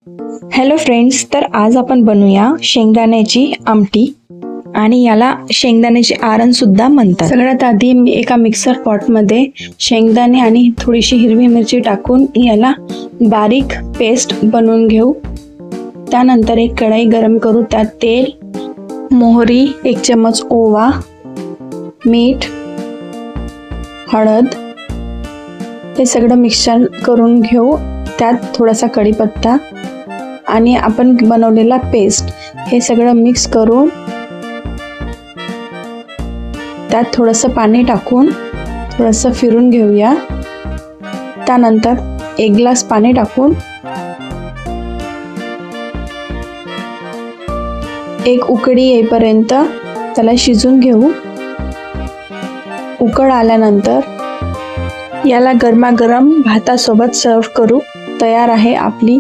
Hello friends, तर आज आपण बनवूया शेंगदाण्याची आमटी आणि याला शेंगदाण्याचे आरण सुद्धा म्हणतात। सगळ्यात आधी मी एका मिक्सर पॉटमध्ये शेंगदाणे आणि थोडीशी हिरवी मिरची टाकून याला बारीक पेस्ट बनवून घेऊ। त्यानंतर एक कढई गरम करू, त्यात तेल, मोहरी, 1 चम्मच ओवा, मीठ, हळद हे सगळं मिक्सर करून घेऊ। त्यात थोडासा कढीपत्ता आणि आपण बनवलेला पेस्ट हे सगळं मिक्स करून त्यात थोडंसं पाणी टाकून थोडंसं फिरून घेऊया। त्यानंतर 1 ग्लास पाणी टाकून एक उकळी येईपर्यंत त्याला शिजून घेऊ। उकळ आल्यानंतर याला गरमागरम भातासोबत सर्व करू। तयार आहे आपली